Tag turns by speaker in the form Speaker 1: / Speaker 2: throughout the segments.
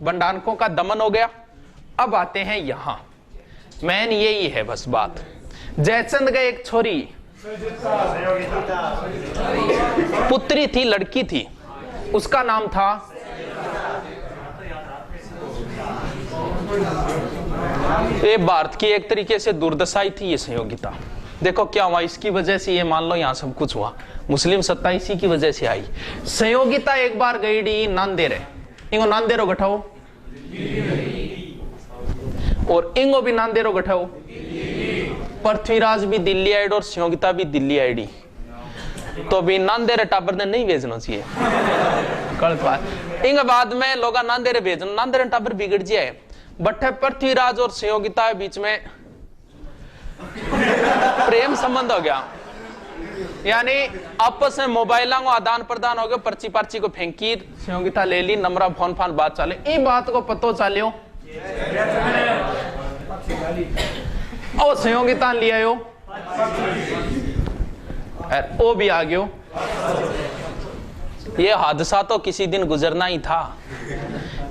Speaker 1: बंडानकों का दमन हो गया। अब आते हैं यहां, मैन यही है बस बात। जयचंद का एक छोरी पुत्री थी, लड़की थी, उसका नाम था ये भारत की एक तरीके से दुर्दशाई थी ये संयोगिता। देखो क्या हुआ इसकी वजह से, ये मान लो यहां सब कुछ हुआ, मुस्लिम सत्ता इसी की वजह से आई। संयोगिता एक बार गई डी नांदेड़, इंगो नांदेरो गठाओ और इंगो भी नांदेरो गठाओ। पृथ्वीराज भी दिल्ली आईड और संयोगिता भी दिल्ली आईडी, तो भी नांदेड़ टाबर ने नहीं भेजना चाहिए, गलत बात। इंग बाद में लोग नांदेड़ भेजना, नांदेड़ टाबर बिगड़ जाए। बट पृथ्वीराज और संयोगिता के बीच में प्रेम संबंध हो गया, यानी आपस में मोबाइलों को आदान प्रदान हो गया, पर्ची पर्ची को फेंकी, संयोगिता ले ली, नंबरा फोन फान बात चाले। ये बात को पतो चालियो और संयोगिता ले आयो वो भी आ गयो। ये हादसा तो किसी दिन गुजरना ही था,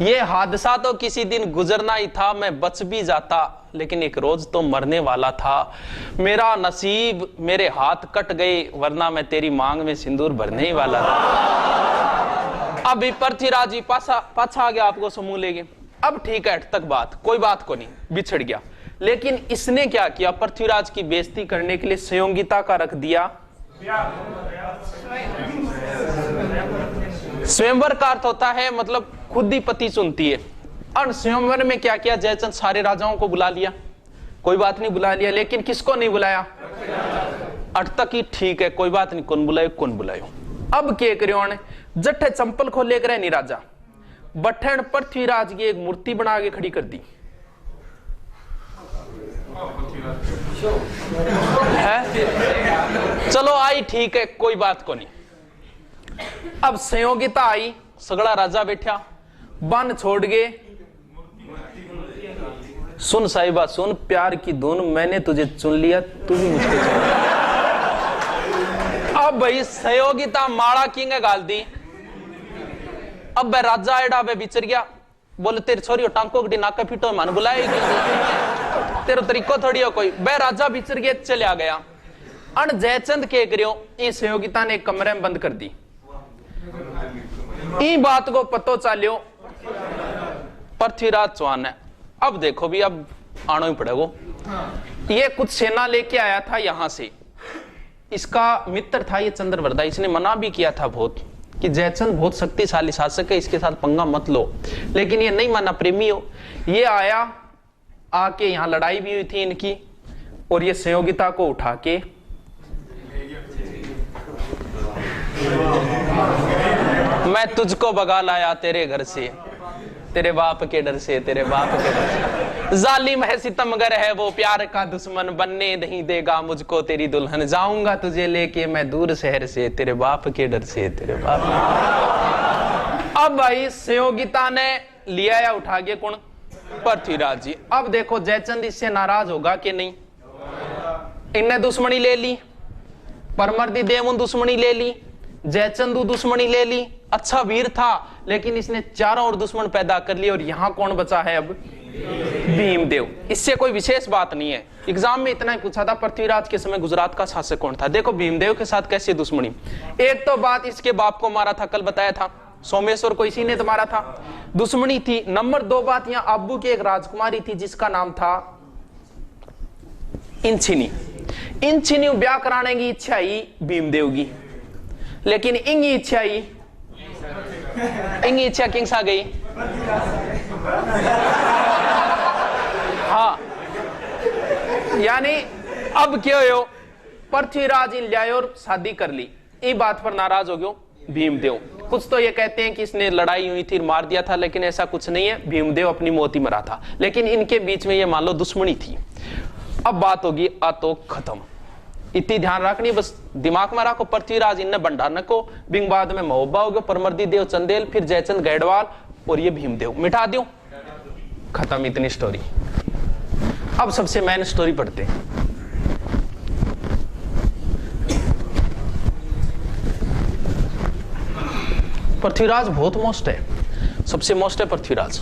Speaker 1: ये हादसा तो किसी दिन गुजरना ही था। मैं बच भी जाता लेकिन एक रोज तो मरने वाला था। मेरा नसीब मेरे हाथ कट गए वरना मैं तेरी मांग में सिंदूर भरने ही वाला था। अभी पृथ्वीराज जी पाछा आ गया, आपको समूह लेगे। अब ठीक है तक बात, कोई बात को नहीं, बिछड़ गया। लेकिन इसने क्या किया, पृथ्वीराज की बेइज्जती करने के लिए संयोगिता का रख दिया स्वयंवर का अर्थ होता है मतलब खुद ही पति चुनती है। और स्वयंवर में क्या किया, जयचंद सारे राजाओं को बुला लिया, कोई बात नहीं बुला लिया, लेकिन किसको नहीं बुलाया, अट तक ही ठीक है कोई बात नहीं, कौन बुलायो कौन बुलायो। अब क्या करियो ने जट्ठे चंपल खो लेकर नहीं राजा बठन पृथ्वीराज की एक मूर्ति बना के खड़ी कर दी है। चलो आई ठीक है कोई बात को नहीं। अब संयोगिता आई, सगड़ा राजा बैठा, बन छोड़ गए। सुन साहिबा सुन, प्यार की धुन, मैंने तुझे चुन लिया, तू भी मुझको चुन लिया। अब भाई संयोगिता माड़ा किंग गाल दी। अब राजा एडा बिचर गया, बोले तेरी छोरी टांको गड्डी नाका फिटो मन बुलाएगी, तेरा तरीको थोड़ी हो कोई। बे राजा बिचर गया, चले गया। अन जयचंद के करियो, इस संयोगिता ने एक कमरे में बंद कर दी। ई बात को पतो चालियो पृथ्वीराज चौहान है। अब देखो भी अब आना ही पड़ेगा। ये कुछ सेना लेके आया था यहां से, इसका मित्र था ये चंद्रवर्धा, इसने मना भी किया था बहुत कि जयचंद बहुत शक्तिशाली शासक है, इसके साथ पंगा मत लो, लेकिन ये नहीं माना, प्रेमी हो। ये आया, आके यहां लड़ाई भी हुई थी इनकी, और ये संयोगिता को उठा के मैं तुझको भगा लाया तेरे घर से, तेरे बाप के डर से, तेरे बाप के डर से। जालिम है सितमगर है वो, प्यार का दुश्मन, बनने नहीं देगा मुझको तेरी दुल्हन, जाऊंगा तुझे लेके मैं दूर शहर से, तेरे बाप के डर से, तेरे बाप। अब भाई संयोगिता ने लिया या उठा के कौन, पृथ्वीराज जी। अब देखो जयचंद इससे नाराज होगा कि नहीं, इनने दुश्मनी ले ली, परमर्दी देव दुश्मनी ले ली, जयचंदू दुश्मनी ले ली। अच्छा वीर था लेकिन इसने चारों ओर दुश्मन पैदा कर लिए, और यहां कौन बचा है अब, भीमदेव। इससे कोई विशेष बात नहीं है, एग्जाम में इतना ही पूछा था पृथ्वीराज के समय गुजरात का शासक कौन था। देखो भीमदेव के साथ कैसी दुश्मनी। एक तो बात इसके बाप को मारा था, कल बताया था, सोमेश्वर को इसी ने तो मारा था, दुश्मनी थी। नंबर 2 बात, यहां अब्बू की एक राजकुमारी थी जिसका नाम था इंचिनी। इंचिनी ब्याह कराने की इच्छा ही भीमदेव की, लेकिन इंगी इच्छा ही, इंगी इच्छा किंग्स आ गई। हाँ यानी अब क्या हो, पृथ्वीराज इन लिया और शादी कर ली। इस बात पर नाराज हो गयो भीमदेव। कुछ तो ये कहते हैं कि इसने लड़ाई हुई थी, मार दिया था, लेकिन ऐसा कुछ नहीं है, भीमदेव अपनी मौत ही मरा था, लेकिन इनके बीच में ये मान लो दुश्मनी थी। अब बात होगी तो खत्म, इतनी ध्यान रखनी, बस दिमाग में रखो। पृथ्वीराज इन भंडार को, बिंग बाद में महोबा हो गया, परमर्दी देव चंदेल, फिर जयचंद गैडवाल, और ये भीमदेव मिटा दो, खत्म इतनी स्टोरी। अब सबसे मेन स्टोरी पढ़ते हैं। पृथ्वीराज बहुत मस्त है, सबसे मोस्ट है पृथ्वीराज।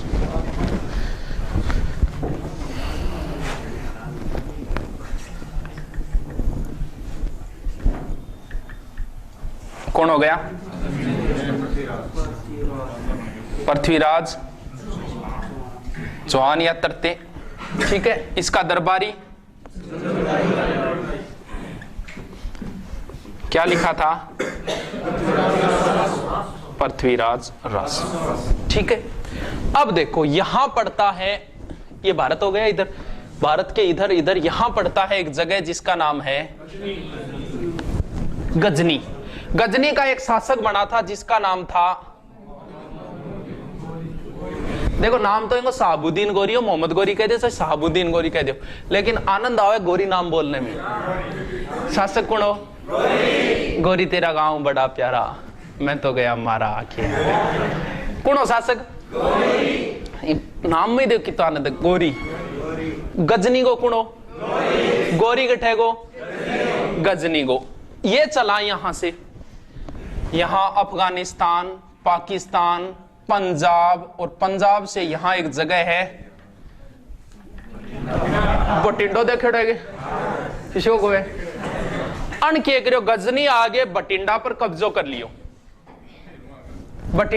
Speaker 1: कौन हो गया? पृथ्वीराज चौहान या तरते, ठीक है। इसका दरबारी क्या लिखा था? पृथ्वीराज रास, ठीक है। अब देखो यहां पड़ता है, ये भारत हो गया, इधर भारत के इधर इधर यहां पड़ता है एक जगह जिसका नाम है गजनी। गजनी का एक शासक बना था जिसका नाम था, देखो नाम तो इनको साहबुद्दीन गोरी हो, मोहम्मद गोरी कह दो, साहबुद्दीन गोरी कह दो, लेकिन आनंद आवे गोरी नाम बोलने में। शासक कौन हो? गोरी तेरा गांव बड़ा प्यारा, मैं तो गया मारा आंखें। कौन हो शासक? नाम में देखो कितना आनंद, गोरी। गजनी को कौन हो? गोरी के ठेगो गजनी को। ये चला यहां से, यहां अफगानिस्तान, पाकिस्तान, पंजाब, और पंजाब से यहां एक जगह है बटिंडो, देखे किसी को अन के करो गजनी आगे बटिंडा पर कब्जो कर लियो। बटिंडा